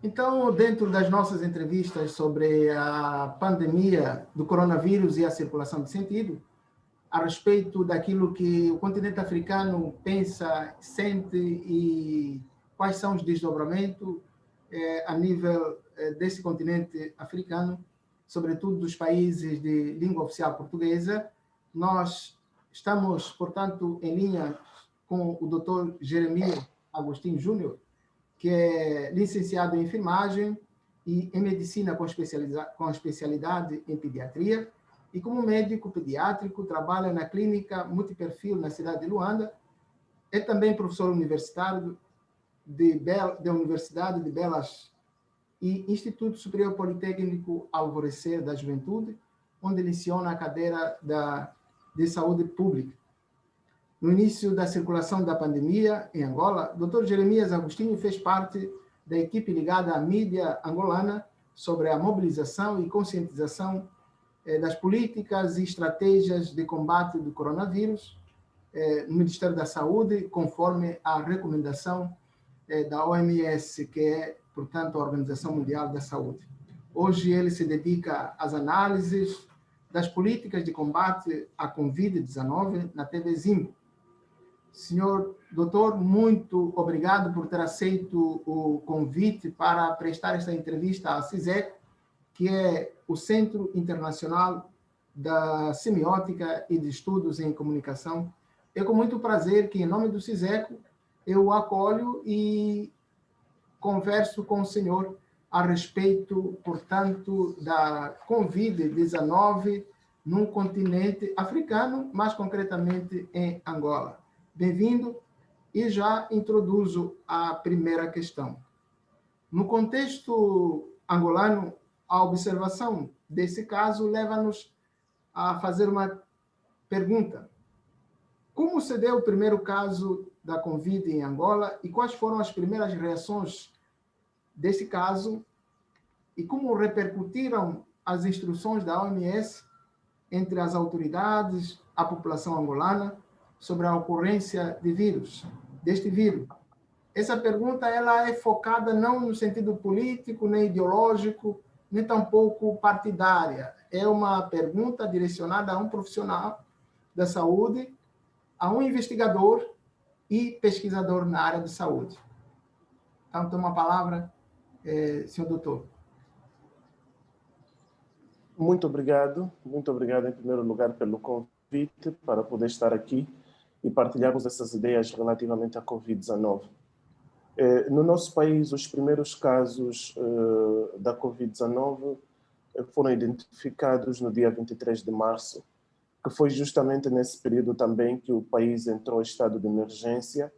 Então, dentro das nossas entrevistas sobre a pandemia do coronavírus e a circulação de sentido, a respeito daquilo que o continente africano pensa, sente e quais são os desdobramentos a nível desse continente africano, sobretudo dos países de língua oficial portuguesa, nós estamos, portanto, em linha com o Dr. Jeremias Agostinho Júnior, que é licenciado em enfermagem e em medicina com especialidade em pediatria, e como médico pediátrico trabalha na clínica multiperfil na cidade de Luanda. É também professor universitário da Universidade de Belas e Instituto Superior Politécnico Alvorecer da Juventude, onde leciona a cadeira de saúde pública. No início da circulação da pandemia em Angola, Dr. Jeremias Agostinho fez parte da equipe ligada à mídia angolana sobre a mobilização e conscientização das políticas e estratégias de combate do coronavírus no Ministério da Saúde, conforme a recomendação da OMS, que é, portanto, a Organização Mundial da Saúde. Hoje ele se dedica às análises das políticas de combate à Covid-19 na TV Zimbo. Senhor doutor, muito obrigado por ter aceito o convite para prestar esta entrevista à CISEC, que é o Centro Internacional da Semiótica e de Estudos em Comunicação. É com muito prazer que, em nome do CISECO, eu o acolho e converso com o senhor a respeito, portanto, da Covid-19 num continente africano, mais concretamente em Angola. Bem-vindo, e já introduzo a primeira questão. No contexto angolano, a observação desse caso leva-nos a fazer uma pergunta. Como se deu o primeiro caso da Covid em Angola e quais foram as primeiras reações desse caso e como repercutiram as instruções da OMS entre as autoridades, a população angolana, sobre a ocorrência deste vírus? Essa pergunta ela é focada não no sentido político, nem ideológico, nem tampouco partidária. É uma pergunta direcionada a um profissional da saúde, a um investigador e pesquisador na área de saúde. Então, toma a palavra, senhor doutor. Muito obrigado em primeiro lugar pelo convite para poder estar aqui e partilharmos essas ideias relativamente à Covid-19. No nosso país, os primeiros casos da Covid-19 foram identificados no dia 23 de março, que foi justamente nesse período também que o país entrou em estado de emergência,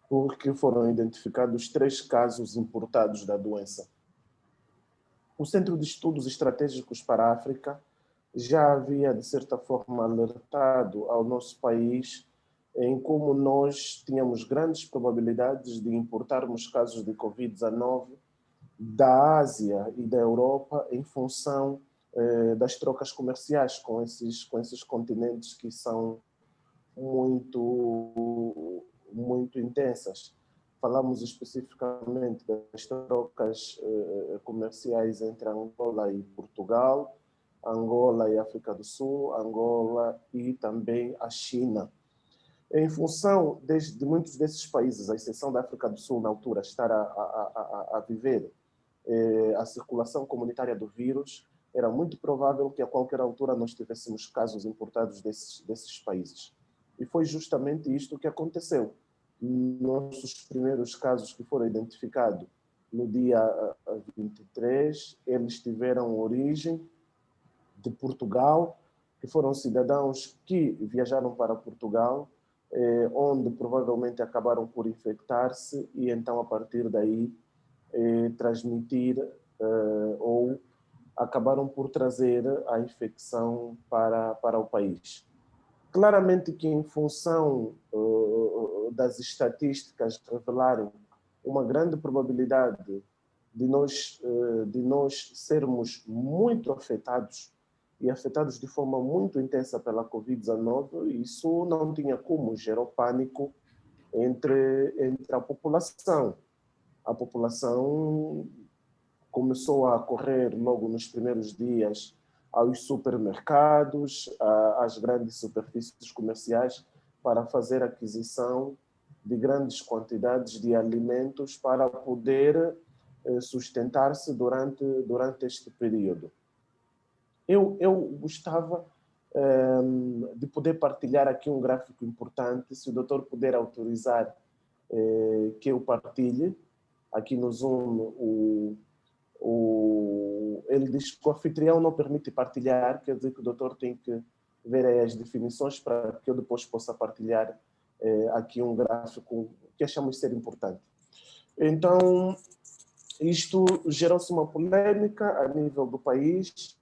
porque foram identificados 3 casos importados da doença. O Centro de Estudos Estratégicos para a África já havia, de certa forma, alertado ao nosso país em como nós tínhamos grandes probabilidades de importarmos casos de Covid-19 da Ásia e da Europa em função das trocas comerciais com esses continentes que são muito intensas. Falamos especificamente das trocas comerciais entre Angola e Portugal, Angola e África do Sul, Angola e também a China. Em função de muitos desses países, à exceção da África do Sul, na altura, estar a viver a circulação comunitária do vírus, era muito provável que a qualquer altura nós tivéssemos casos importados desses países. E foi justamente isto que aconteceu. Nossos primeiros casos que foram identificados no dia 23, eles tiveram origem de Portugal, que foram cidadãos que viajaram para Portugal, onde provavelmente acabaram por infectar-se e então a partir daí transmitir ou acabaram por trazer a infecção para o país. Claramente que em função das estatísticas revelarem uma grande probabilidade de nós sermos muito afetados e afetados de forma muito intensa pela Covid-19, isso não tinha como gerar pânico entre a população. A população começou a correr logo nos primeiros dias aos supermercados, às grandes superfícies comerciais, para fazer aquisição de grandes quantidades de alimentos para poder sustentar-se durante este período. Eu gostava de poder partilhar aqui um gráfico importante, se o doutor puder autorizar que eu partilhe. Aqui no Zoom, ele diz que o anfitrião não permite partilhar, quer dizer que o doutor tem que ver aí as definições para que eu depois possa partilhar aqui um gráfico que achamos ser importante. Então, isto gerou-se uma polêmica a nível do país,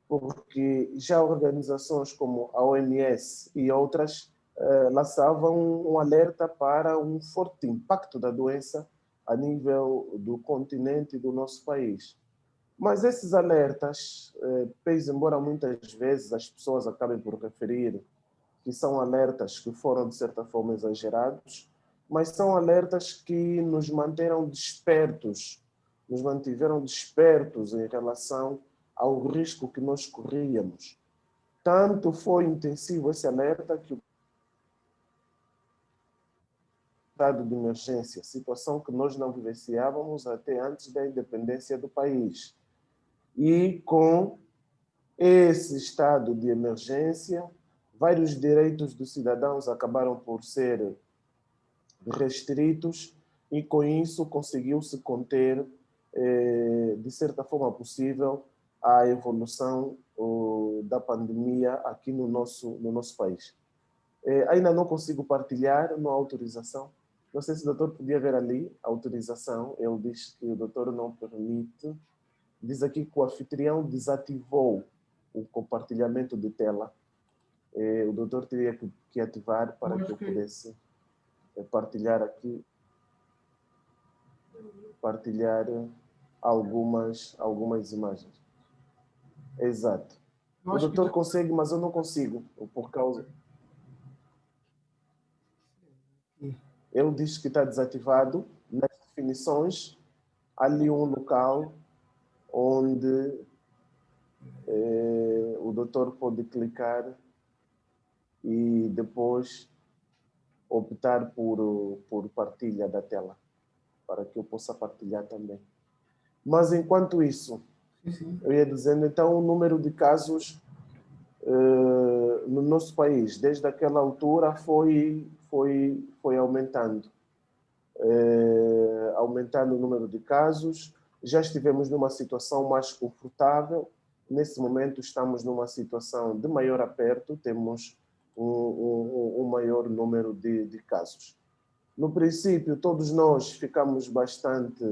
porque já organizações como a OMS e outras lançavam um alerta para um forte impacto da doença a nível do continente e do nosso país. Mas esses alertas, pese embora muitas vezes as pessoas acabem por referir que são alertas que foram, de certa forma, exagerados, mas são alertas que nos mantiveram despertos em relação ao risco que nós corríamos. Tanto foi intensivo esse alerta que o estado de emergência, situação que nós não vivenciávamos até antes da independência do país. E com esse estado de emergência, vários direitos dos cidadãos acabaram por ser restritos e com isso conseguiu-se conter, de certa forma possível, a evolução da pandemia aqui no nosso país. Ainda não consigo partilhar, não há autorização. Não sei se o doutor podia ver ali a autorização. Ele diz que o doutor não permite. Diz aqui que o anfitrião desativou o compartilhamento de tela. O doutor teria que ativar para que eu pudesse partilhar aqui, partilhar algumas imagens. Exato. O doutor consegue, mas eu não consigo, por causa... Ele diz que está desativado. Nas definições, ali um local onde o doutor pode clicar e depois optar por partilha da tela, para que eu possa partilhar também. Mas, enquanto isso, eu ia dizendo, então, o número de casos no nosso país, desde aquela altura, foi aumentando. Aumentando o número de casos. Já estivemos numa situação mais confortável. Nesse momento, estamos numa situação de maior aperto, temos um maior número de casos. No princípio, todos nós ficamos bastante,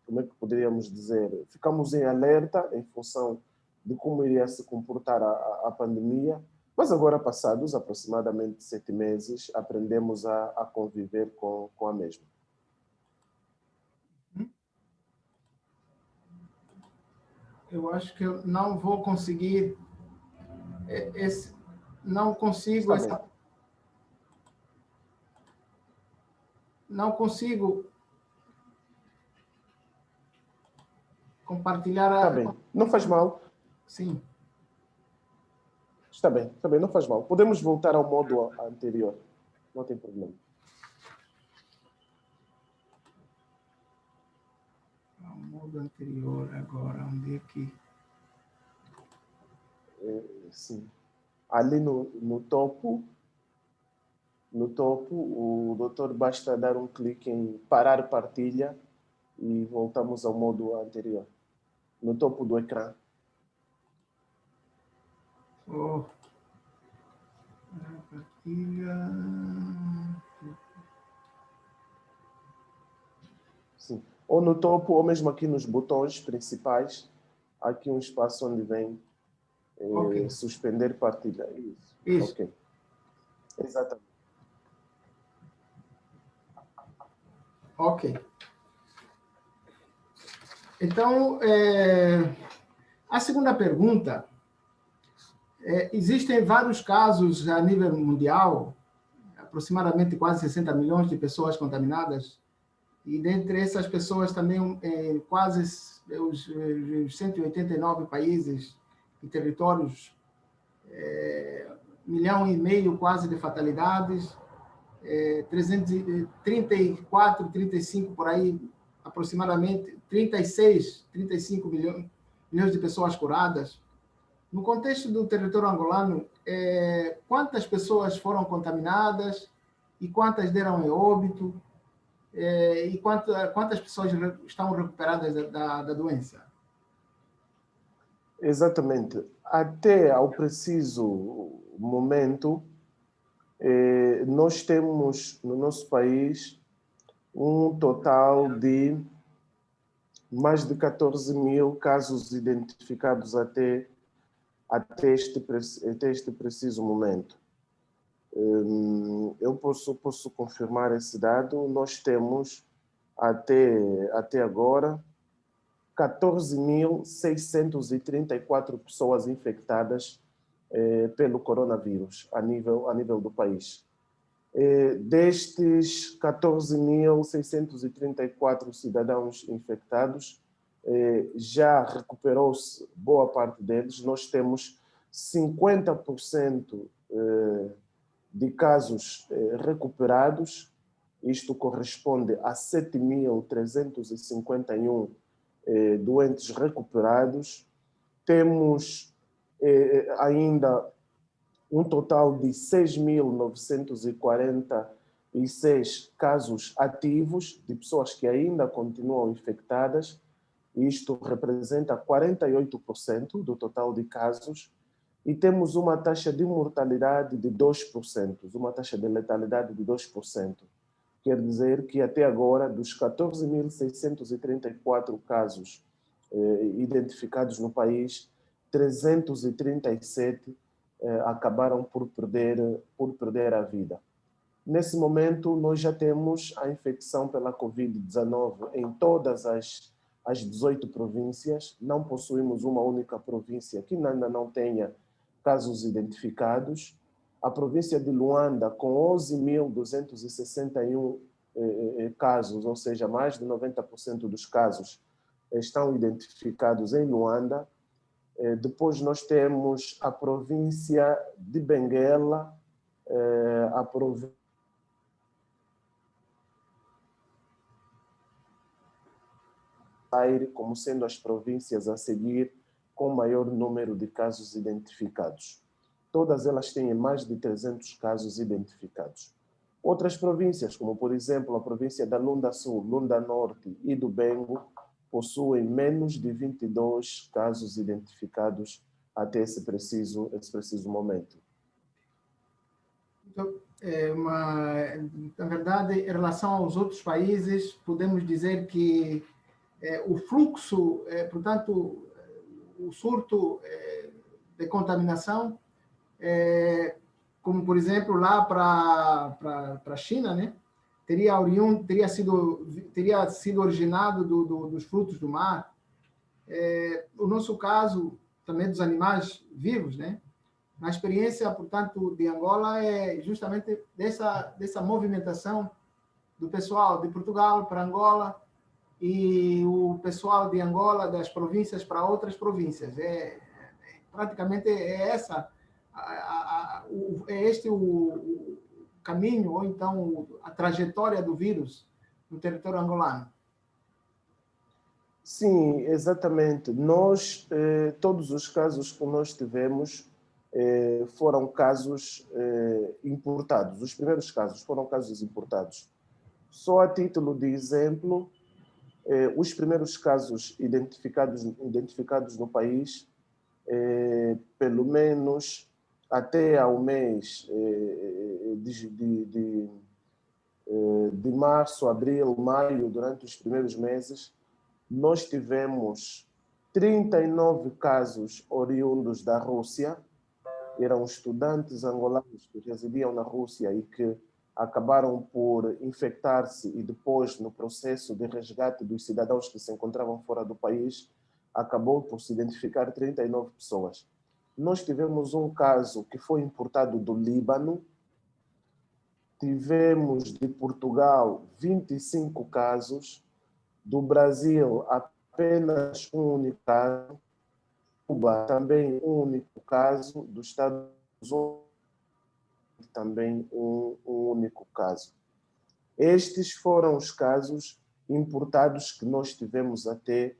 como é que poderíamos dizer, ficamos em alerta em função de como iria se comportar a pandemia, mas agora, passados aproximadamente 7 meses, aprendemos a conviver com a mesma. Eu acho que eu não vou conseguir... não consigo... Não consigo compartilhar... Está bem, não faz mal. Sim. Está bem, não faz mal. Podemos voltar ao modo anterior, não tem problema. Ao modo anterior, agora, onde é que... Sim. Ali no topo, o doutor basta dar um clique em parar partilha e voltamos ao modo anterior. No topo do ecrã. Partilha... Sim. Ou no topo, ou mesmo aqui nos botões principais, há aqui um espaço onde vem suspender partilha. Isso. Ok. Exatamente. Ok. Então, a segunda pergunta, existem vários casos a nível mundial, aproximadamente quase 60 milhões de pessoas contaminadas, E dentre essas pessoas também, quase os 189 países e territórios, 1,5 milhão quase de fatalidades, 334, 35 por aí, aproximadamente 36, 35 milhões de pessoas curadas. No contexto do território angolano, quantas pessoas foram contaminadas e quantas deram em óbito? E quantas pessoas estão recuperadas da doença? Exatamente. Até ao preciso momento, nós temos no nosso país um total de mais de 14 mil casos identificados até este preciso momento. Eu posso confirmar esse dado. Nós temos até agora 14.634 pessoas infectadas pelo coronavírus a nível do país. Destes 14.634 cidadãos infectados, já recuperou-se boa parte deles. Nós temos 50% de casos recuperados. Isto corresponde a 7.351 doentes recuperados. Temos ainda um total de 6.946 casos ativos de pessoas que ainda continuam infectadas. Isto representa 48% do total de casos. E temos uma taxa de mortalidade de 2%, uma taxa de letalidade de 2%. Quer dizer que até agora, dos 14.634 casos identificados no país, 337 acabaram por perder a vida. Nesse momento, nós já temos a infecção pela Covid-19 em todas as 18 províncias. Não possuímos uma única província que ainda não tenha casos identificados. A província de Luanda, com 11.261 casos, ou seja, mais de 90% dos casos estão identificados em Luanda. Depois nós temos a província de Benguela, a província como sendo as províncias a seguir com maior número de casos identificados. Todas elas têm mais de 300 casos identificados. Outras províncias, como por exemplo a província da Lunda Sul, Lunda Norte e do Bengo, possuem menos de 22 casos identificados até esse preciso momento. Então, na verdade, em relação aos outros países, podemos dizer que o fluxo, portanto, o surto de contaminação, como por exemplo lá para a China, né, teria sido originado dos frutos do mar. O nosso caso também dos animais vivos, né? Na experiência, portanto, de Angola é justamente dessa movimentação do pessoal de Portugal para Angola e o pessoal de Angola das províncias para outras províncias. Praticamente este o caminho, ou então a trajetória do vírus no território angolano. Sim, exatamente. Todos os casos que nós tivemos foram casos importados. Os primeiros casos foram casos importados. Só a título de exemplo, os primeiros casos identificados no país, pelo menos até ao mês de março, abril, maio, durante os primeiros meses, nós tivemos 39 casos oriundos da Rússia. Eram estudantes angolanos que residiam na Rússia e que acabaram por infectar-se e depois, no processo de resgate dos cidadãos que se encontravam fora do país, acabou por se identificar 39 pessoas. Nós tivemos um caso que foi importado do Líbano, tivemos de Portugal 25 casos, do Brasil apenas um único caso, Cuba também um único caso, dos Estados Unidos também um único caso. Estes foram os casos importados que nós tivemos até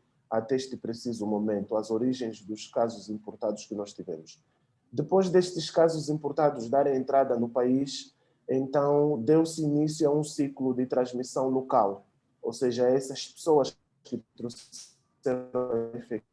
este preciso momento, as origens dos casos importados que nós tivemos. Depois destes casos importados darem entrada no país, então deu-se início a um ciclo de transmissão local, ou seja, essas pessoas que trouxeram a infecção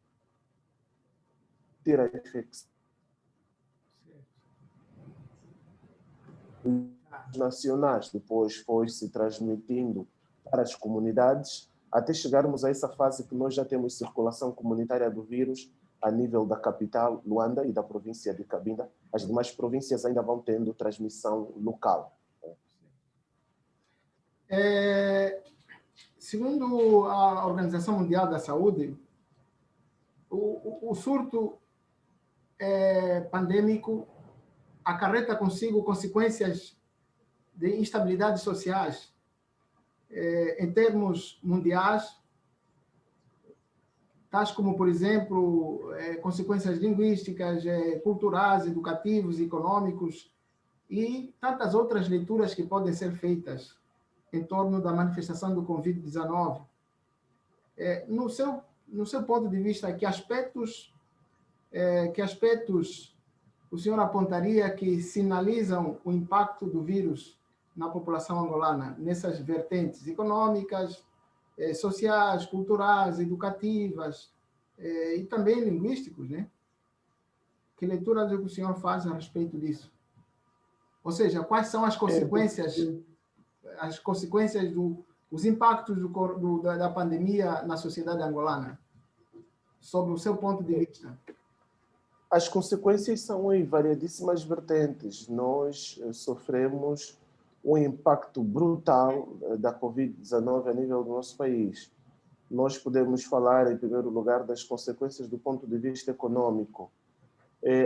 nacionais, depois foi se transmitindo para as comunidades, até chegarmos a essa fase que nós já temos circulação comunitária do vírus a nível da capital, Luanda, e da província de Cabinda. As demais províncias ainda vão tendo transmissão local. Segundo a Organização Mundial da Saúde, o surto pandêmico acarreta consigo consequências de instabilidades sociais em termos mundiais, tais como, por exemplo, consequências linguísticas, culturais, educativos, econômicos e tantas outras leituras que podem ser feitas em torno da manifestação do Covid-19. No seu ponto de vista, que aspectos o senhor apontaria que sinalizam o impacto do vírus na população angolana, nessas vertentes econômicas, sociais, culturais, educativas e também linguísticos, né? Que leitura o senhor faz a respeito disso? Ou seja, quais são as consequências, os impactos da pandemia na sociedade angolana, sob o seu ponto de vista? As consequências são em variedíssimas vertentes. Nós sofremos um impacto brutal da Covid-19 a nível do nosso país. Nós podemos falar, em primeiro lugar, das consequências do ponto de vista econômico.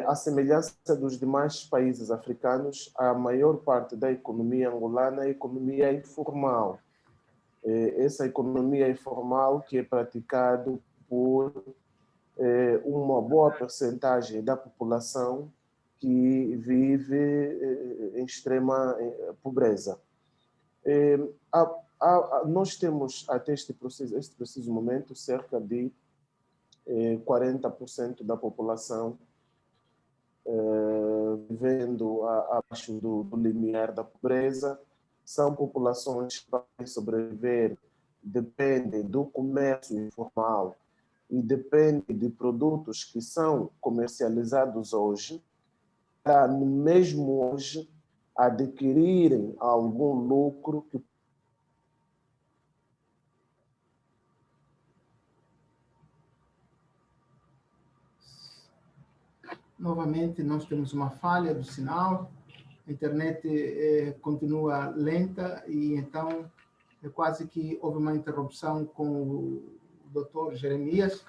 À semelhança dos demais países africanos, a maior parte da economia angolana é economia informal. Essa economia informal que é praticada por uma boa percentagem da população que vive em extrema pobreza. Nós temos, até este preciso momento, cerca de 40% da população vivendo abaixo do limiar da pobreza. São populações que para sobreviver dependem do comércio informal e dependem de produtos que são comercializados hoje, para mesmo hoje adquirirem algum lucro que Novamente, nós temos uma falha do sinal, a internet continua lenta e então quase que houve uma interrupção com o Dr. Jeremias.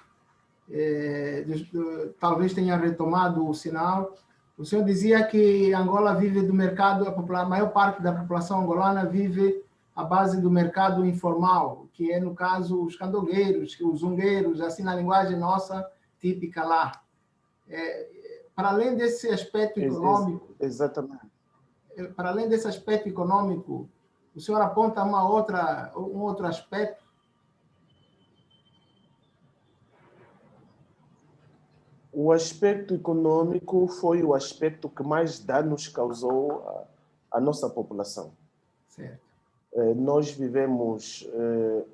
Talvez tenha retomado o sinal. O senhor dizia que Angola vive do mercado, a maior parte da população angolana vive à base do mercado informal, que é, no caso, os candongueiros, os zungueiros, assim na linguagem nossa típica lá. Para além desse aspecto econômico, exatamente. Para além desse aspecto econômico, o senhor aponta um outro aspecto? O aspecto econômico foi o aspecto que mais danos causou à nossa população. Certo. Nós vivemos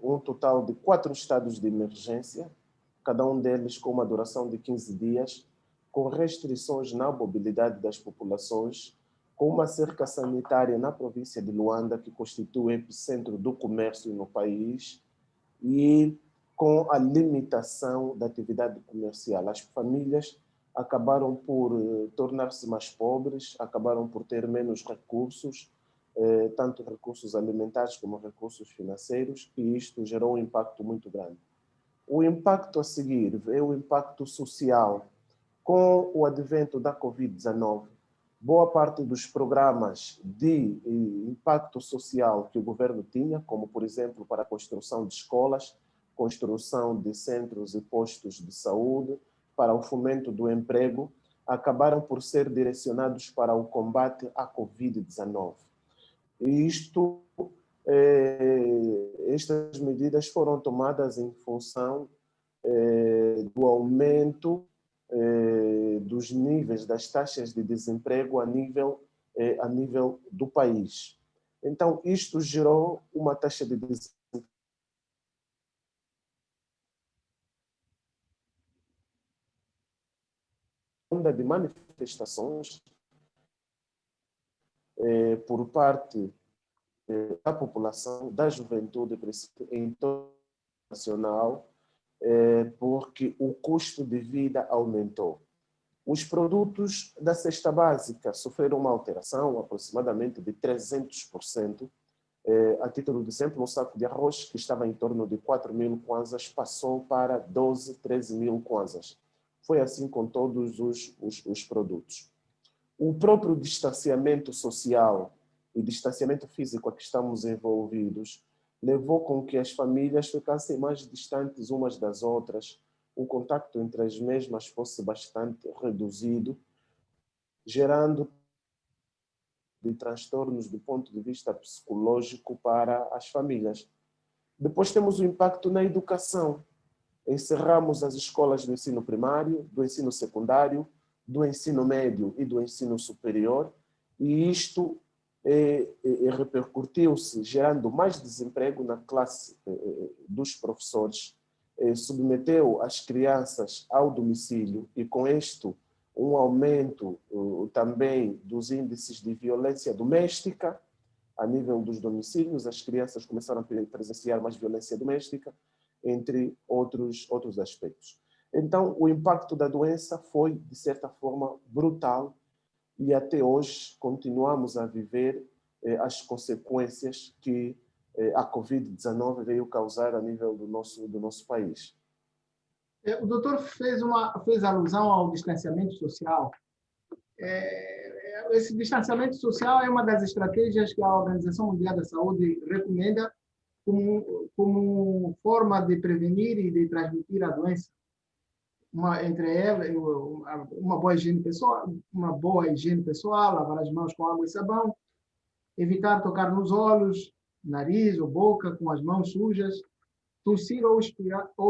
um total de 4 estados de emergência, cada um deles com uma duração de 15 dias, com restrições na mobilidade das populações, com uma cerca sanitária na província de Luanda, que constitui o epicentro do comércio no país, e com a limitação da atividade comercial. As famílias acabaram por tornar-se mais pobres, acabaram por ter menos recursos, tanto recursos alimentares como recursos financeiros, e isto gerou um impacto muito grande. O impacto a seguir é o impacto social. Com o advento da Covid-19, boa parte dos programas de impacto social que o governo tinha, como, por exemplo, para a construção de escolas, construção de centros e postos de saúde, para o fomento do emprego, acabaram por ser direcionados para o combate à Covid-19. E estas medidas foram tomadas em função do aumento dos níveis das taxas de desemprego a nível do país. Então, isto gerou uma taxa de desemprego de manifestações por parte da população, da juventude em todo o nacional, porque o custo de vida aumentou. Os produtos da cesta básica sofreram uma alteração aproximadamente de 300%. A título de exemplo, um saco de arroz que estava em torno de 4.000 kwanzas passou para 12, 13.000 kwanzas. Foi assim com todos os produtos. O próprio distanciamento social e distanciamento físico a que estamos envolvidos levou com que as famílias ficassem mais distantes umas das outras, o contacto entre as mesmas fosse bastante reduzido, gerando de transtornos do ponto de vista psicológico para as famílias. Depois temos o impacto na educação. Encerramos as escolas do ensino primário, do ensino secundário, do ensino médio e do ensino superior, e isto repercutiu-se, gerando mais desemprego na classe dos professores, submeteu as crianças ao domicílio e, com isto, um aumento também dos índices de violência doméstica a nível dos domicílios. As crianças começaram a presenciar mais violência doméstica, entre outros aspectos. Então, o impacto da doença foi, de certa forma, brutal e até hoje continuamos a viver as consequências que a Covid-19 veio causar a nível do nosso país. O doutor fez alusão ao distanciamento social. Esse distanciamento social é uma das estratégias que a Organização Mundial da Saúde recomenda como forma de prevenir e de transmitir a doença. Entre elas, uma boa higiene pessoal, lavar as mãos com água e sabão, evitar tocar nos olhos, nariz ou boca com as mãos sujas, tossir ou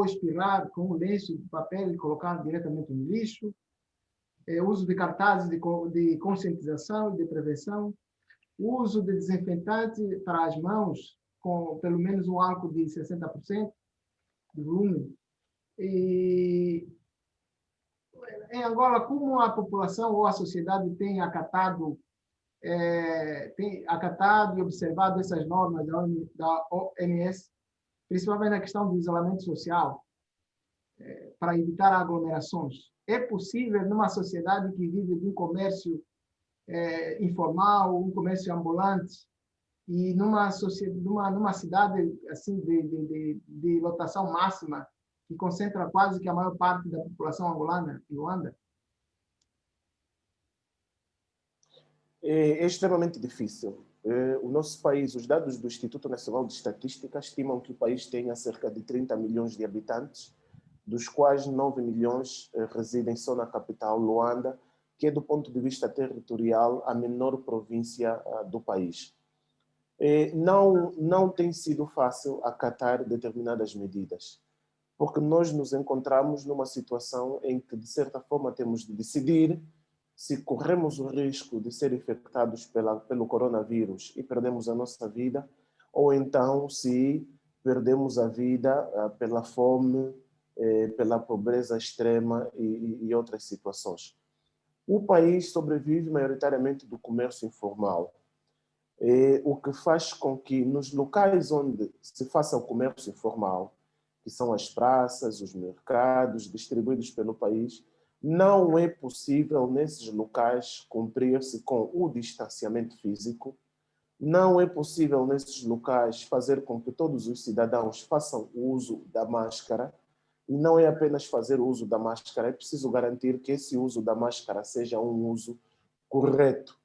espirrar com um lenço de papel e colocar diretamente no lixo, uso de cartazes de conscientização e de prevenção, uso de desinfetante para as mãos com pelo menos um álcool de 60% de volume. E em Angola, como a população ou a sociedade tem acatado e observado essas normas da OMS, principalmente na questão do isolamento social, para evitar aglomerações? É possível, numa sociedade que vive de um comércio informal, um comércio ambulante, e numa cidade assim de lotação máxima, que concentra quase que a maior parte da população angolana em Luanda? É extremamente difícil. O nosso país, os dados do Instituto Nacional de Estatística estimam que o país tenha cerca de 30 milhões de habitantes, dos quais 9 milhões residem só na capital, Luanda, que é, do ponto de vista territorial, a menor província do país. Não tem sido fácil acatar determinadas medidas, porque nós nos encontramos numa situação em que, de certa forma, temos de decidir se corremos o risco de ser infectados pelo coronavírus e perdemos a nossa vida, ou então se perdemos a vida pela fome, pela pobreza extrema e outras situações. O país sobrevive maioritariamente do comércio informal, o que faz com que nos locais onde se faça o comércio informal, que são as praças, os mercados distribuídos pelo país, não é possível nesses locais cumprir-se com o distanciamento físico, não é possível nesses locais fazer com que todos os cidadãos façam uso da máscara, e não é apenas fazer uso da máscara, é preciso garantir que esse uso da máscara seja um uso correto.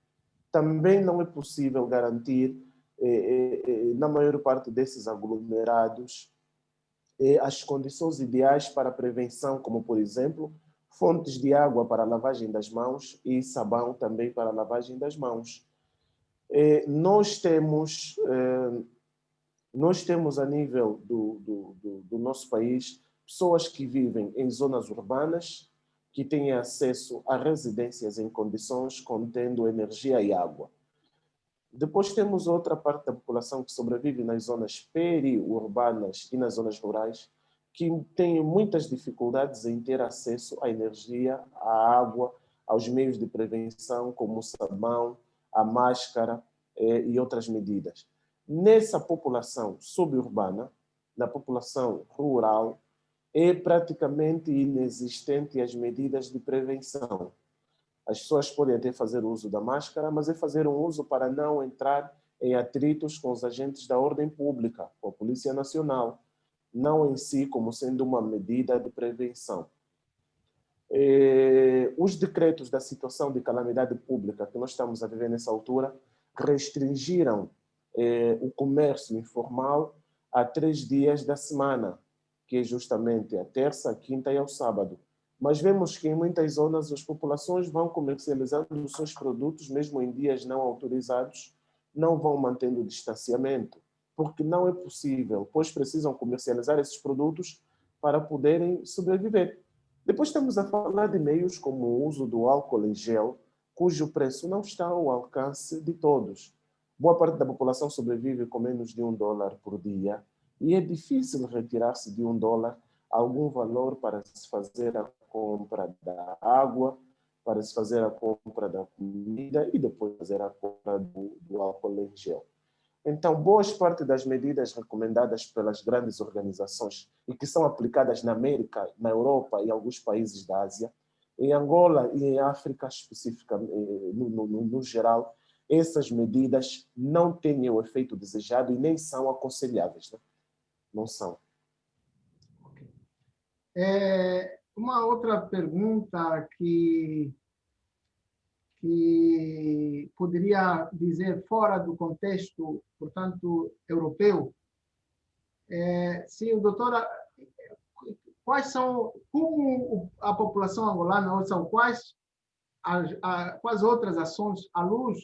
Também não é possível garantir, na maior parte desses aglomerados, as condições ideais para a prevenção, como, por exemplo, fontes de água para a lavagem das mãos e sabão também para a lavagem das mãos. Nós temos a nível do nosso país pessoas que vivem em zonas urbanas, que têm acesso a residências em condições contendo energia e água. Depois temos outra parte da população que sobrevive nas zonas periurbanas e nas zonas rurais, que tem muitas dificuldades em ter acesso à energia, à água, aos meios de prevenção, como o sabão, a máscara e outras medidas. Nessa população suburbana, na população rural, é praticamente inexistente as medidas de prevenção. As pessoas podem até fazer uso da máscara, mas é fazer um uso para não entrar em atritos com os agentes da ordem pública, com a Polícia Nacional, não em si como sendo uma medida de prevenção. Os decretos da situação de calamidade pública que nós estamos a viver nessa altura restringiram o comércio informal a 3 dias da semana, que é justamente a terça, a quinta e ao sábado. Mas vemos que em muitas zonas as populações vão comercializando os seus produtos, mesmo em dias não autorizados, não vão mantendo o distanciamento, porque não é possível, pois precisam comercializar esses produtos para poderem sobreviver. Depois estamos a falar de meios como o uso do álcool em gel, cujo preço não está ao alcance de todos. Boa parte da população sobrevive com menos de $1 por dia e é difícil retirar-se de $1 algum valor para se fazer a compra da água, para se fazer a compra da comida e depois fazer a compra do álcool em gel. Então, boas parte das medidas recomendadas pelas grandes organizações e que são aplicadas na América, na Europa e alguns países da Ásia, em Angola e em África especificamente, no geral, essas medidas não têm o efeito desejado e nem são aconselháveis. Né? Não são. Uma outra pergunta que poderia dizer fora do contexto, portanto, europeu, se o doutor, quais são, como a população angolana, ou são quais outras ações, à luz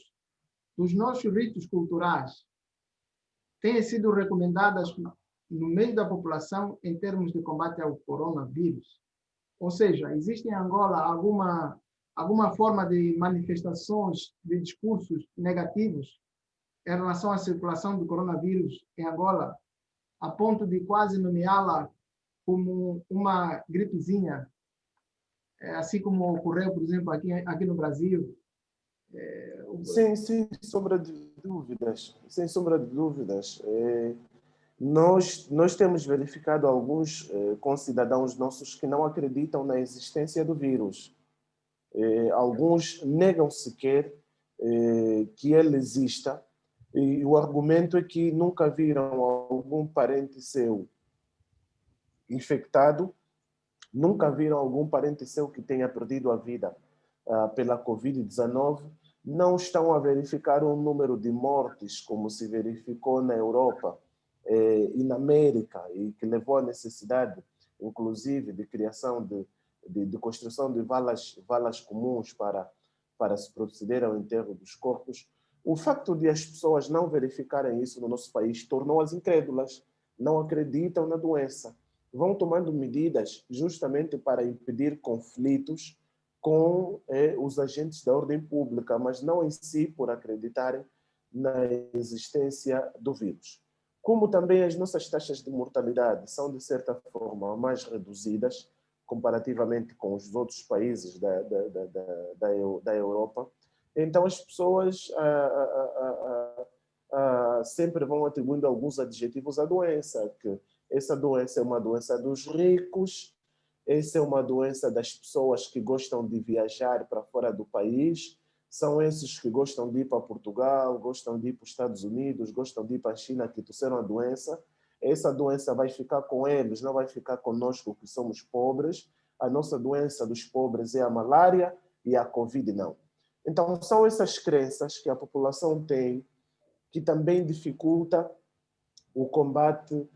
dos nossos ritos culturais, têm sido recomendadas no meio da população em termos de combate ao coronavírus? Ou seja, existe em Angola alguma forma de manifestações de discursos negativos em relação à circulação do coronavírus em Angola, a ponto de quase nomeá-la como uma gripezinha, assim como ocorreu, por exemplo, aqui no Brasil? Sim, sem sombra de dúvidas. Sem sombra de dúvidas. Nós temos verificado alguns concidadãos nossos que não acreditam na existência do vírus. Alguns negam sequer que ele exista, e o argumento é que nunca viram algum parente seu infectado, nunca viram algum parente seu que tenha perdido a vida pela Covid-19, não estão a verificar um número de mortes como se verificou na Europa e na América, e que levou à necessidade, inclusive, de criação de construção de valas comuns para se proceder ao enterro dos corpos. O facto de as pessoas não verificarem isso no nosso país tornou-as incrédulas, não acreditam na doença. Vão tomando medidas justamente para impedir conflitos com os agentes da ordem pública, mas não em si por acreditarem na existência do vírus. Como também as nossas taxas de mortalidade são, de certa forma, mais reduzidas, comparativamente com os outros países da Europa, então as pessoas sempre vão atribuindo alguns adjetivos à doença, que essa doença é uma doença dos ricos, essa é uma doença das pessoas que gostam de viajar para fora do país, são esses que gostam de ir para Portugal, gostam de ir para os Estados Unidos, gostam de ir para a China, que trouxeram a doença. Essa doença vai ficar com eles, não vai ficar conosco, que somos pobres. A nossa doença dos pobres é a malária e a Covid não. Então, são essas crenças que a população tem que também dificulta o combate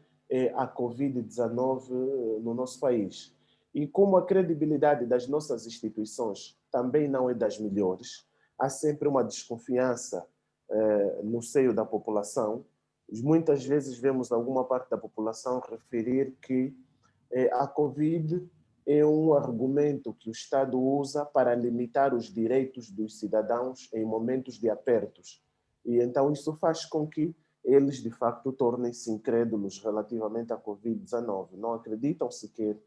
à Covid-19 no nosso país. E como a credibilidade das nossas instituições também não é das melhores, há sempre uma desconfiança no seio da população. Muitas vezes vemos alguma parte da população referir que a Covid é um argumento que o Estado usa para limitar os direitos dos cidadãos em momentos de apertos. E então isso faz com que eles, de facto, tornem-se incrédulos relativamente à Covid-19. Não acreditam sequer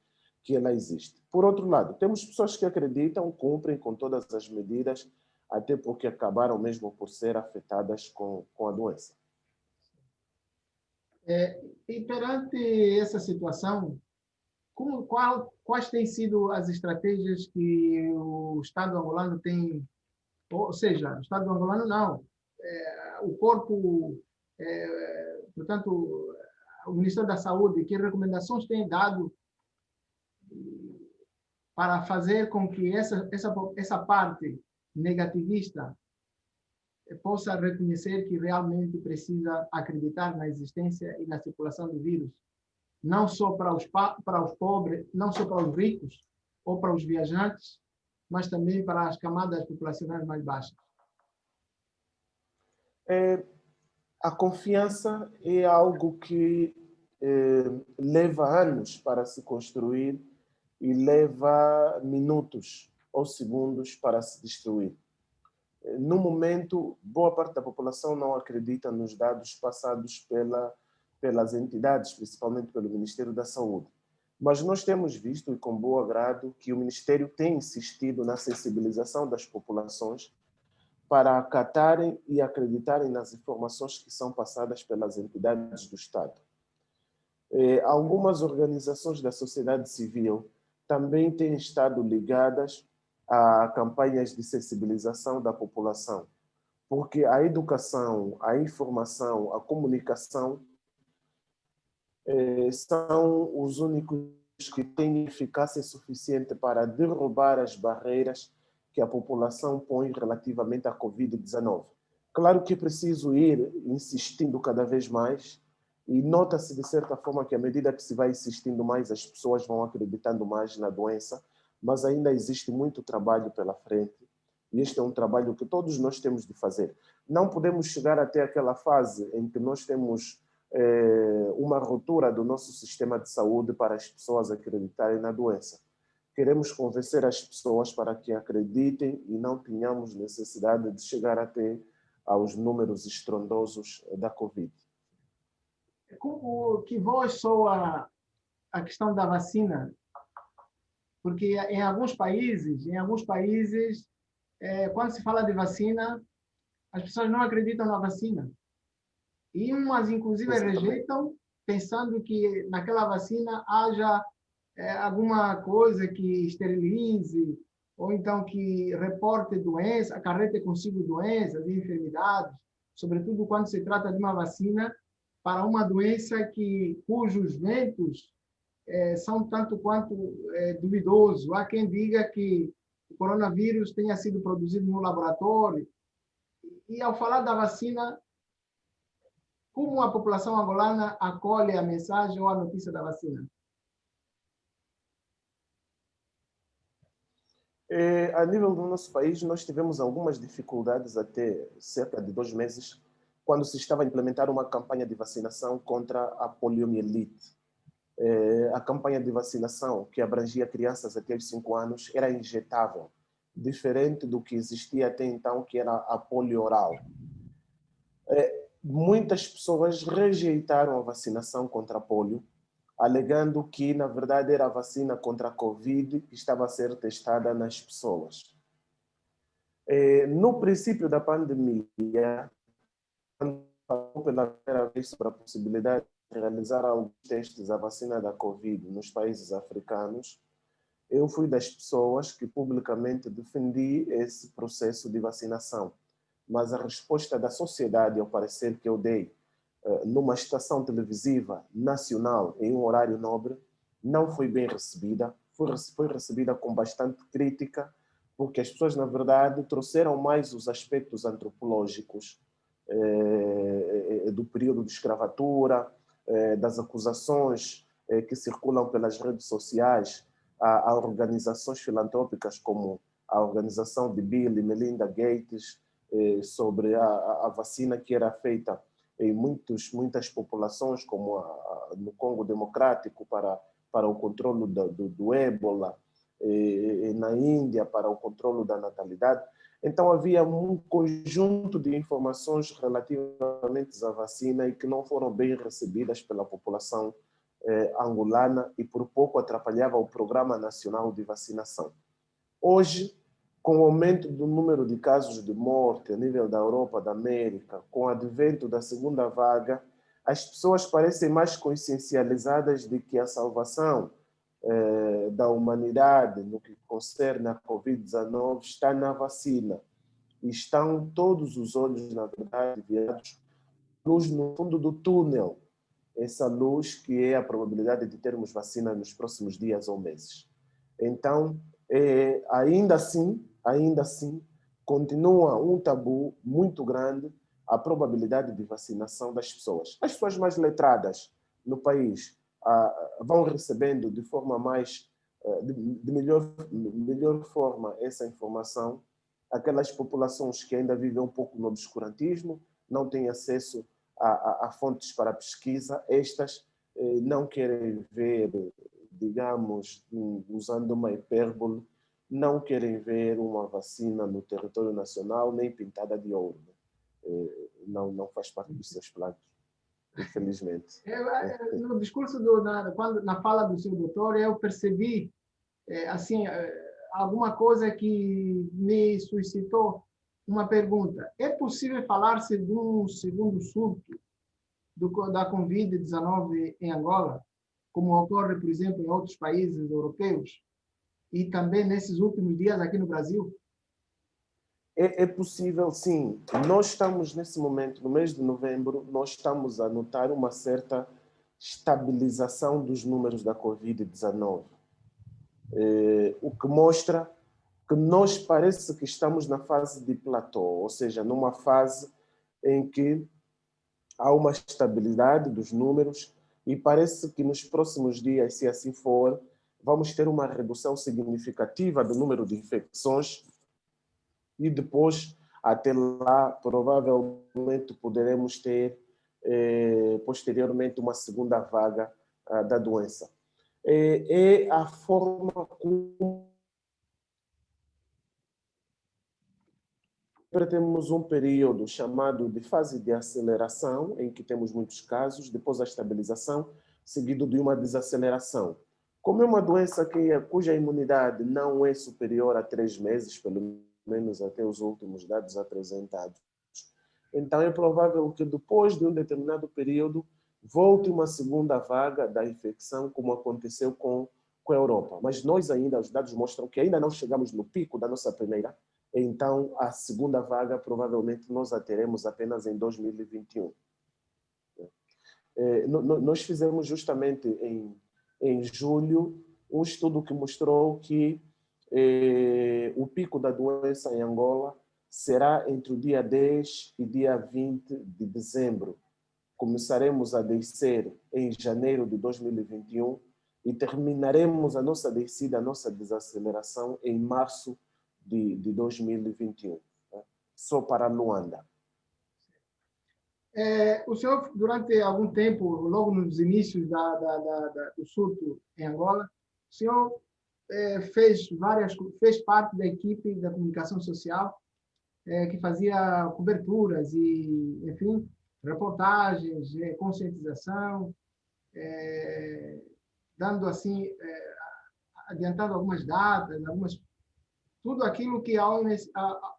que ela existe. Por outro lado, temos pessoas que acreditam, cumprem com todas as medidas, até porque acabaram mesmo por ser afetadas com a doença. E perante essa situação, quais têm sido as estratégias que o Estado angolano tem, ou seja, o Estado angolano não, o corpo, portanto, o Ministério da Saúde, que recomendações tem dado para fazer com que essa parte negativista possa reconhecer que realmente precisa acreditar na existência e na circulação do vírus, não só para os pobres, não só para os ricos ou para os viajantes, mas também para as camadas populacionais mais baixas. A confiança é algo que leva anos para se construir e leva minutos ou segundos para se destruir. No momento, boa parte da população não acredita nos dados passados pelas entidades, principalmente pelo Ministério da Saúde. Mas nós temos visto, e com bom agrado, que o Ministério tem insistido na sensibilização das populações para acatarem e acreditarem nas informações que são passadas pelas entidades do Estado. Algumas organizações da sociedade civil também têm estado ligadas a campanhas de sensibilização da população, porque a educação, a informação, a comunicação são os únicos que têm eficácia suficiente para derrubar as barreiras que a população põe relativamente à Covid-19. Claro que é preciso ir insistindo cada vez mais, e nota-se de certa forma que à medida que se vai insistindo mais, as pessoas vão acreditando mais na doença, mas ainda existe muito trabalho pela frente, e este é um trabalho que todos nós temos de fazer. Não podemos chegar até aquela fase em que nós temos uma ruptura do nosso sistema de saúde para as pessoas acreditarem na doença. Queremos convencer as pessoas para que acreditem e não tenhamos necessidade de chegar até aos números estrondosos da Covid. Como que voz soa a questão da vacina? Porque em alguns países, quando se fala de vacina, as pessoas não acreditam na vacina. E umas, inclusive, rejeitam, pensando que naquela vacina haja alguma coisa que esterilize, ou então que reporte doença, acarrete consigo doenças e enfermidades, sobretudo quando se trata de uma vacina para uma doença cujos ventos são tanto quanto duvidosos. Há quem diga que o coronavírus tenha sido produzido no laboratório. E ao falar da vacina, como a população angolana acolhe a mensagem ou a notícia da vacina? A nível do nosso país, nós tivemos algumas dificuldades até cerca de 2 meses, quando se estava a implementar uma campanha de vacinação contra a poliomielite. A campanha de vacinação, que abrangia crianças até os 5 anos, era injetável, diferente do que existia até então, que era a polio oral. Muitas pessoas rejeitaram a vacinação contra a polio, alegando que, na verdade, era a vacina contra a Covid que estava a ser testada nas pessoas. No princípio da pandemia, quando falou pela primeira vez sobre a possibilidade de realizar alguns testes à vacina da Covid nos países africanos, eu fui das pessoas que publicamente defendi esse processo de vacinação. Mas a resposta da sociedade, ao parecer que eu dei, numa estação televisiva nacional, em um horário nobre, não foi bem recebida. Foi recebida com bastante crítica, porque as pessoas, na verdade, trouxeram mais os aspectos antropológicos do período de escravatura, das acusações que circulam pelas redes sociais a organizações filantrópicas como a organização de Bill e Melinda Gates sobre a vacina que era feita em muitas populações, como no Congo Democrático, para o controle do ébola, na Índia, para o controle da natalidade. Então, havia um conjunto de informações relativamente à vacina e que não foram bem recebidas pela população angolana e por pouco atrapalhava o Programa Nacional de Vacinação. Hoje, com o aumento do número de casos de morte a nível da Europa, da América, com o advento da segunda vaga, as pessoas parecem mais consciencializadas de que a salvação da humanidade no que concerne a Covid-19 está na vacina. E estão todos os olhos, na verdade, virados luz no fundo do túnel. Essa luz que é a probabilidade de termos vacina nos próximos dias ou meses. Então, ainda assim, continua um tabu muito grande a probabilidade de vacinação das pessoas. As pessoas mais letradas no país vão recebendo de forma de melhor forma essa informação. Aquelas populações que ainda vivem um pouco no obscurantismo, não têm acesso a fontes para pesquisa, estas não querem ver, digamos, usando uma hipérbole, não querem ver uma vacina no território nacional, nem pintada de ouro. Não faz parte dos seus planos, infelizmente. No discurso, na fala do seu doutor, eu percebi assim, alguma coisa que me suscitou uma pergunta. É possível falar-se de um segundo surto da Covid-19 em Angola, como ocorre, por exemplo, em outros países europeus, e também nesses últimos dias aqui no Brasil? É possível, sim. Nós estamos, nesse momento, no mês de novembro, nós estamos a notar uma certa estabilização dos números da Covid-19. O que mostra que nós parece que estamos na fase de platô, ou seja, numa fase em que há uma estabilidade dos números e parece que nos próximos dias, se assim for, vamos ter uma redução significativa do número de infecções e depois, até lá, provavelmente poderemos ter posteriormente uma segunda vaga da doença. É a forma como temos um período chamado de fase de aceleração, em que temos muitos casos, depois a estabilização, seguido de uma desaceleração. Como é uma doença cuja imunidade não é superior a 3 meses, pelo menos até os últimos dados apresentados, então é provável que depois de um determinado período volte uma segunda vaga da infecção, como aconteceu com a Europa. Mas nós ainda, os dados mostram que ainda não chegamos no pico da nossa primeira. Então, a segunda vaga, provavelmente, nós a teremos apenas em 2021. Nós fizemos justamente em julho um estudo que mostrou que o pico da doença em Angola será entre o dia 10 e dia 20 de dezembro. Começaremos a descer em janeiro de 2021 e terminaremos a nossa descida, a nossa desaceleração em março de 2021, né? Só para Luanda. O senhor, durante algum tempo, logo nos inícios do surto em Angola, o senhor fez parte da equipe da comunicação social que fazia coberturas e, enfim, reportagens, conscientização, dando assim, adiantando algumas datas, tudo aquilo que a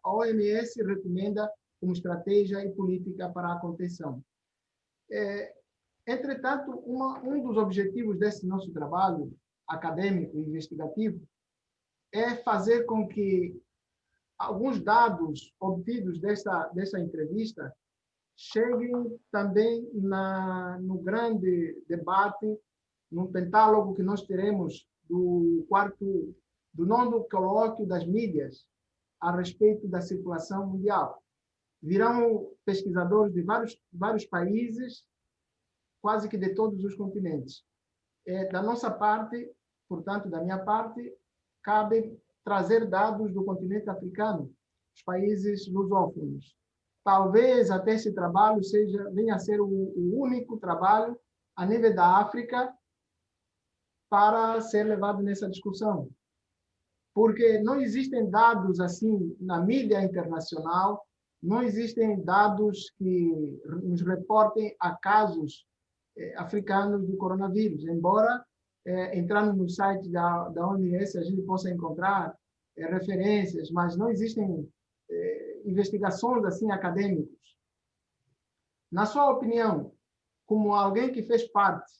OMS recomenda como estratégia e política para a contenção. Entretanto, um dos objetivos desse nosso trabalho acadêmico e investigativo é fazer com que alguns dados obtidos dessa entrevista cheguem também no grande debate, no pentálogo que nós teremos do nono colóquio das mídias a respeito da circulação mundial. Virão pesquisadores de vários países, quase que de todos os continentes. Da nossa parte, portanto, da minha parte, cabe trazer dados do continente africano, os países lusófonos. Talvez até esse trabalho venha a ser o único trabalho a nível da África para ser levado nessa discussão. Porque não existem dados assim na mídia internacional, não existem dados que nos reportem a casos africanos do coronavírus, embora entrando no site da OMS a gente possa encontrar referências, mas não existem investigações assim acadêmicas. Na sua opinião, como alguém que fez parte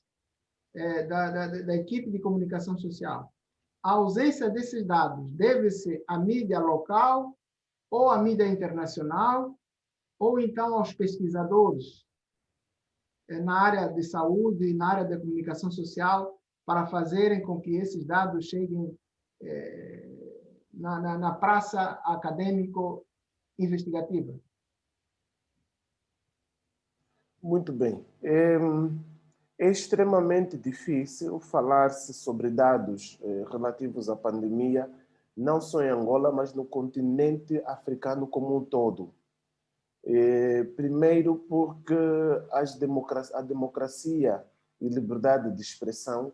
da equipe de comunicação social, a ausência desses dados deve-se à mídia local ou à mídia internacional, ou então aos pesquisadores na área de saúde e na área da comunicação social para fazerem com que esses dados cheguem na praça acadêmico-investigativa? Muito bem. É extremamente difícil falar-se sobre dados relativos à pandemia, não só em Angola, mas no continente africano como um todo. Primeiro porque a democracia e liberdade de expressão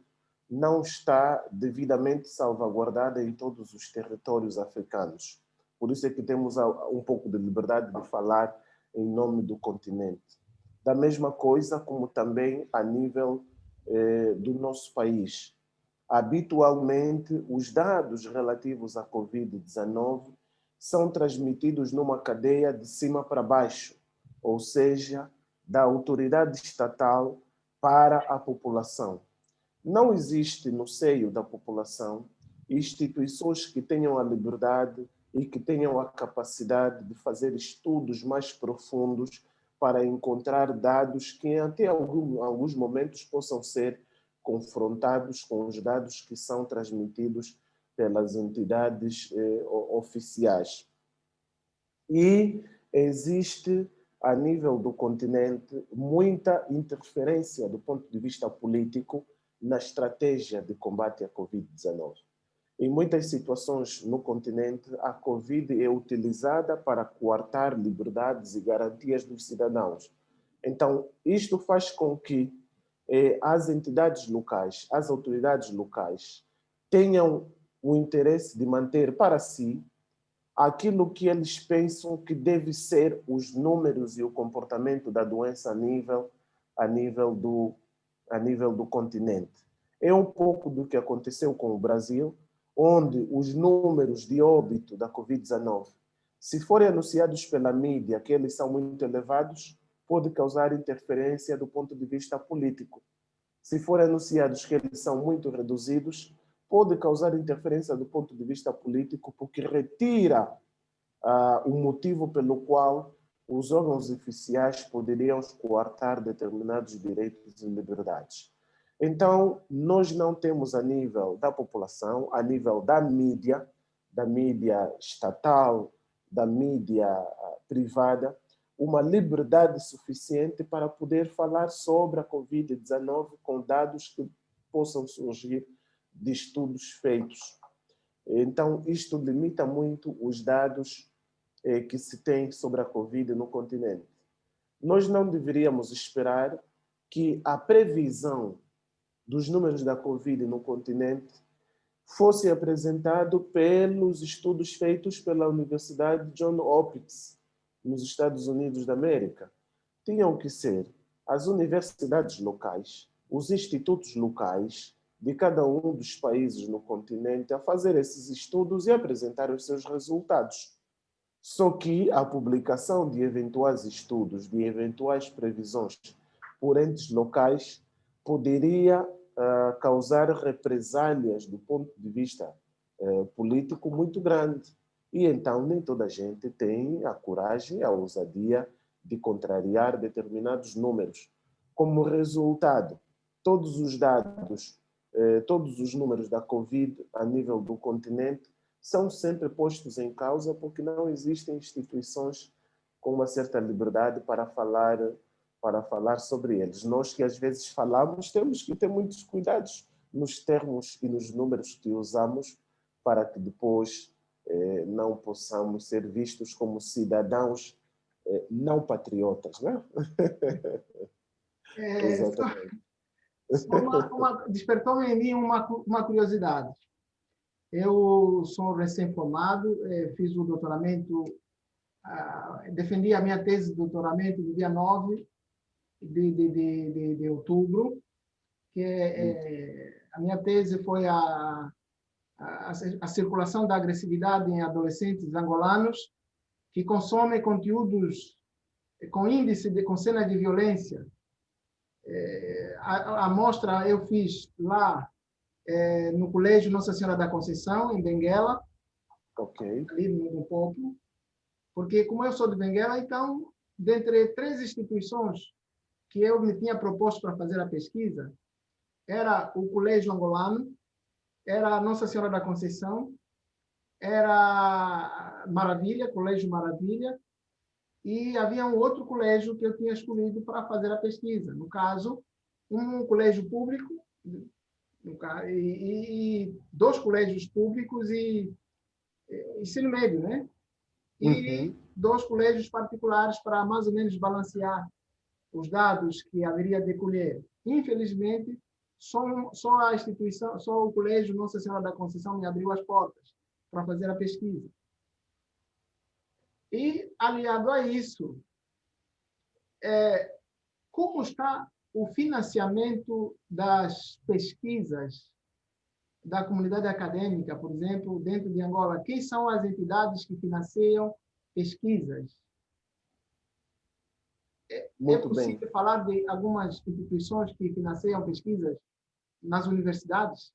não está devidamente salvaguardada em todos os territórios africanos. Por isso é que temos um pouco de liberdade de falar em nome do continente. Da mesma coisa como também a nível do nosso país. Habitualmente, os dados relativos à Covid-19 são transmitidos numa cadeia de cima para baixo, ou seja, da autoridade estatal para a população. Não existe no seio da população instituições que tenham a liberdade e que tenham a capacidade de fazer estudos mais profundos para encontrar dados que até alguns momentos possam ser confrontados com os dados que são transmitidos pelas entidades oficiais. E existe, a nível do continente, muita interferência do ponto de vista político na estratégia de combate à Covid-19. Em muitas situações no continente, a Covid é utilizada para coartar liberdades e garantias dos cidadãos. Então, isto faz com que as entidades locais, as autoridades locais, tenham o interesse de manter para si aquilo que eles pensam que deve ser os números e o comportamento da doença a nível do continente. É um pouco do que aconteceu com o Brasil, onde os números de óbito da Covid-19, se forem anunciados pela mídia que eles são muito elevados, pode causar interferência do ponto de vista político. Se forem anunciados que eles são muito reduzidos, pode causar interferência do ponto de vista político, porque retira o motivo pelo qual os órgãos oficiais poderiam coartar determinados direitos e liberdades. Então, nós não temos a nível da população, a nível da mídia estatal, da mídia privada, uma liberdade suficiente para poder falar sobre a Covid-19 com dados que possam surgir de estudos feitos. Então, isto limita muito os dados que se tem sobre a Covid no continente. Nós não deveríamos esperar que a previsão dos números da Covid no continente fosse apresentado pelos estudos feitos pela Universidade Johns Hopkins, nos Estados Unidos da América. Tinham que ser as universidades locais, os institutos locais de cada um dos países no continente a fazer esses estudos e apresentar os seus resultados. Só que a publicação de eventuais estudos, de eventuais previsões por entes locais, poderia causar represálias do ponto de vista político muito grande. E então nem toda a gente tem a coragem, a ousadia de contrariar determinados números. Como resultado, todos os dados todos os números da Covid a nível do continente são sempre postos em causa porque não existem instituições com uma certa liberdade para falar sobre eles. Nós que às vezes falamos, temos que ter muitos cuidados nos termos e nos números que usamos para que depois não possamos ser vistos como cidadãos não patriotas, né? Exatamente. Despertou em mim uma curiosidade. Eu sou recém-formado, fiz o doutoramento, defendi a minha tese de doutoramento no dia 9 de outubro, que a minha tese foi a circulação da agressividade em adolescentes angolanos que consomem conteúdos com índice com cenas de violência. A mostra eu fiz lá no Colégio Nossa Senhora da Conceição, em Benguela, ali no Povo, porque como eu sou de Benguela, então, dentre 3 instituições que eu me tinha proposto para fazer a pesquisa, era o Colégio Angolano, era Nossa Senhora da Conceição, era Maravilha, Colégio Maravilha, e havia um outro colégio que eu tinha escolhido para fazer a pesquisa. No caso, um colégio público, e 2 colégios públicos e ensino médio, né? E 2 colégios particulares para mais ou menos balancear os dados que haveria de colher. Infelizmente, só a instituição, só o Colégio Nossa Senhora da Conceição me abriu as portas para fazer a pesquisa. E, aliado a isso, como está o financiamento das pesquisas da comunidade acadêmica, por exemplo, dentro de Angola? Quem são as entidades que financiam pesquisas? É possível falar de algumas instituições que financiam pesquisas nas universidades?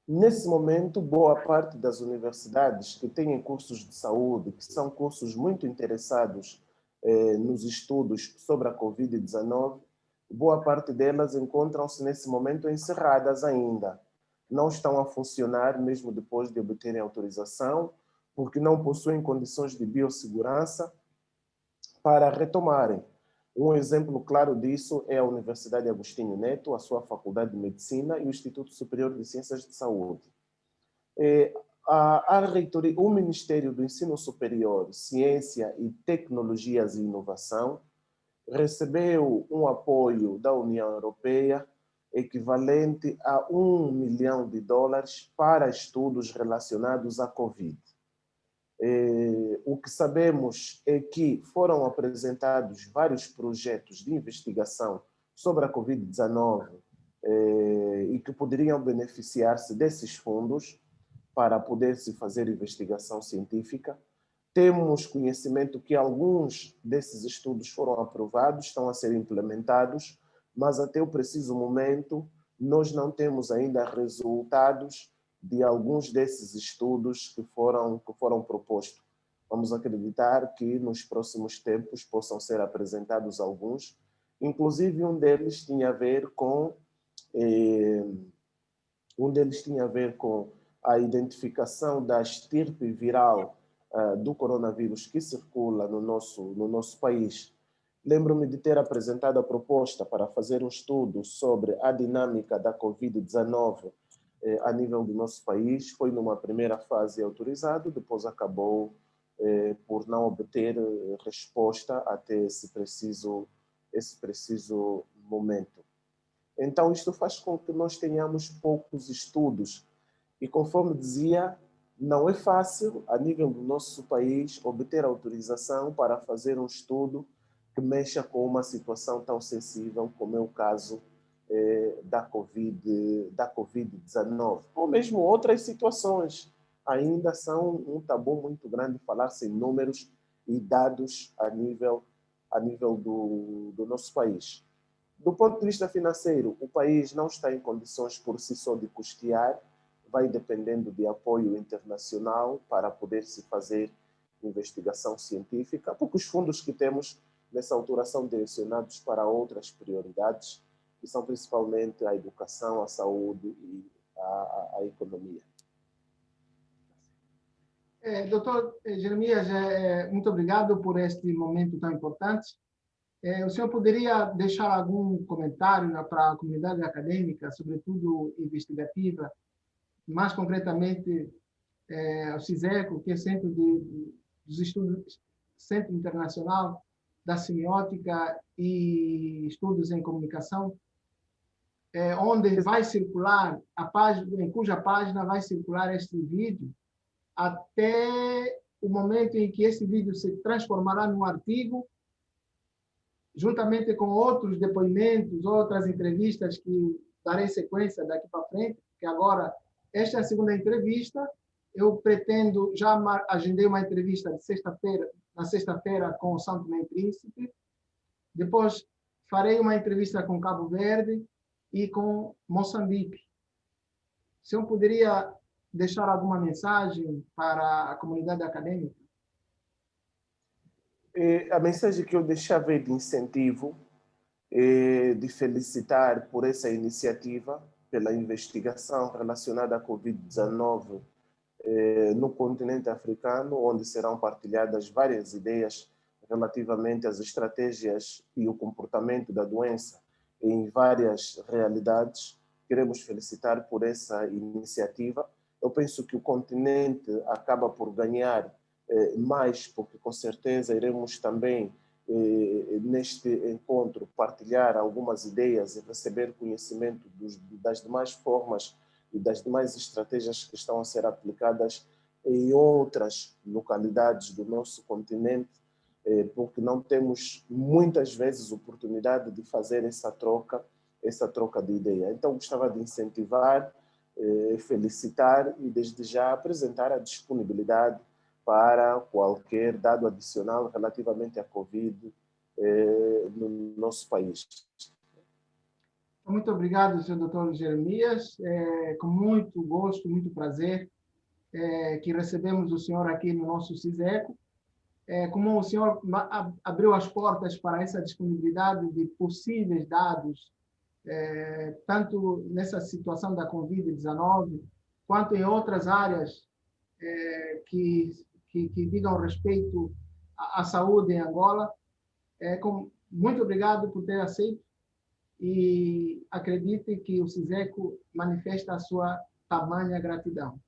Nesse momento, boa parte das universidades que têm cursos de saúde, que são cursos muito interessados nos estudos sobre a Covid-19, boa parte delas encontram-se nesse momento encerradas ainda. Não estão a funcionar mesmo depois de obterem autorização, porque não possuem condições de biossegurança para retomarem. Um exemplo claro disso é a Universidade Agostinho Neto, a sua Faculdade de Medicina e o Instituto Superior de Ciências de Saúde. A reitoria, o Ministério do Ensino Superior, Ciência e Tecnologias e Inovação recebeu um apoio da União Europeia equivalente a $1 milhão para estudos relacionados à Covid. O que sabemos é que foram apresentados vários projetos de investigação sobre a Covid-19 e que poderiam beneficiar-se desses fundos para poder-se fazer investigação científica. Temos conhecimento que alguns desses estudos foram aprovados, estão a ser implementados, mas até o preciso momento nós não temos ainda resultados de alguns desses estudos que foram propostos. Vamos acreditar que nos próximos tempos possam ser apresentados alguns. Inclusive, um deles tinha a ver com a identificação da estirpe viral do coronavírus que circula no nosso país. Lembro-me de ter apresentado a proposta para fazer um estudo sobre a dinâmica da Covid-19 a nível do nosso país. Foi numa primeira fase autorizado, depois acabou por não obter resposta até esse preciso momento. Então, isto faz com que nós tenhamos poucos estudos. E, conforme dizia, não é fácil, a nível do nosso país, obter autorização para fazer um estudo que mexa com uma situação tão sensível como é o caso da Covid-19. Ou mesmo outras situações. Ainda são um tabu muito grande falar-se em números e dados a nível do nosso país. Do ponto de vista financeiro, o país não está em condições por si só de custear, vai dependendo de apoio internacional para poder-se fazer investigação científica, porque os fundos que temos nessa altura são direcionados para outras prioridades que são principalmente a educação, a saúde e a economia. Doutor Jeremias, muito obrigado por este momento tão importante. O senhor poderia deixar algum comentário para a comunidade acadêmica, sobretudo investigativa, mais concretamente ao CISECO, que é dos Estudos, Centro Internacional da Semiótica e Estudos em Comunicação, onde vai circular a página, em cuja página vai circular este vídeo, até o momento em que esse vídeo se transformará num artigo, juntamente com outros depoimentos, outras entrevistas que darei sequência daqui para frente, porque agora esta é a segunda entrevista. Eu pretendo, já agendei uma entrevista de na sexta-feira com o São Tomé e Príncipe, depois farei uma entrevista com Cabo Verde e com Moçambique. O senhor poderia deixar alguma mensagem para a comunidade acadêmica? A mensagem que eu deixava de incentivo é de felicitar por essa iniciativa, pela investigação relacionada à Covid-19 no continente africano, onde serão partilhadas várias ideias relativamente às estratégias e o comportamento da doença em várias realidades. Queremos felicitar por essa iniciativa. Eu penso que o continente acaba por ganhar mais, porque com certeza iremos também, neste encontro, partilhar algumas ideias e receber conhecimento das demais formas e das demais estratégias que estão a ser aplicadas em outras localidades do nosso continente, porque não temos muitas vezes oportunidade de fazer essa troca de ideia. Então, gostava de incentivar, felicitar e, desde já, apresentar a disponibilidade para qualquer dado adicional relativamente à Covid no nosso país. Muito obrigado, senhor doutor Jeremias. Com muito gosto, muito prazer que recebemos o senhor aqui no nosso CISECO. Como o senhor abriu as portas para essa disponibilidade de possíveis dados, tanto nessa situação da Covid-19, quanto em outras áreas que digam respeito à saúde em Angola. Muito obrigado por ter aceito e acredite que o CISECO manifesta a sua tamanha gratidão.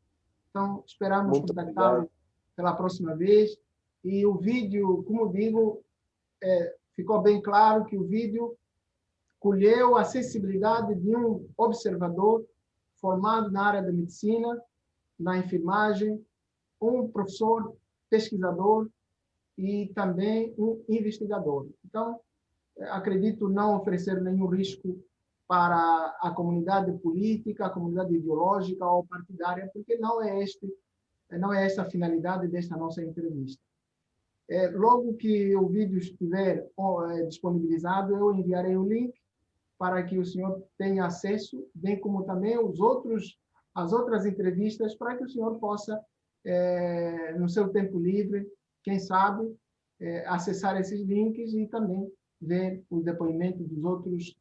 Então, esperamos contactá-lo pela próxima vez. E o vídeo, como digo, ficou bem claro que o vídeo colheu a sensibilidade de um observador formado na área da medicina, na enfermagem, um professor, pesquisador e também um investigador. Então, acredito não oferecer nenhum risco para a comunidade política, a comunidade ideológica ou partidária, porque não é esta a finalidade desta nossa entrevista. Logo que o vídeo estiver disponibilizado, eu enviarei o link para que o senhor tenha acesso, bem como também as outras entrevistas, para que o senhor possa, no seu tempo livre, quem sabe, acessar esses links e também ver o depoimento dos outros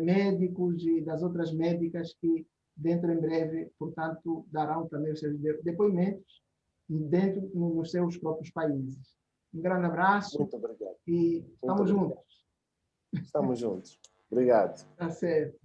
médicos e das outras médicas que, dentro em breve, portanto, darão também os seus depoimentos nos seus próprios países. Um grande abraço. Muito obrigado. E estamos juntos. Estamos juntos. Obrigado. Tá certo.